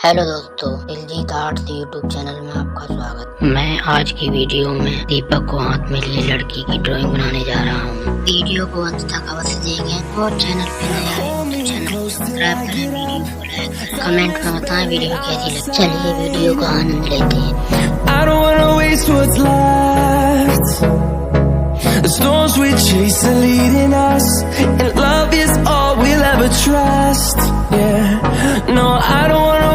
Hello दोस्तों, Diljit arts YouTube channel में आपका स्वागत। मैं आज की वीडियो में दीपक को हाथ में लिए लड़की की ड्राइंग बनाने जा रहा हूँ। वीडियो को अंत तक अवश्य देखें और चैनल पे नए आए हो तो चैनल को सब्सक्राइब करें, वीडियो को लाइक करें, कमेंट में बताएं वीडियो कैसी लगी। चलिए वीडियो का आनंद लेते हैं। The storms we chase are leading us, and love is all we'll ever trust. Yeah, no, I don't wanna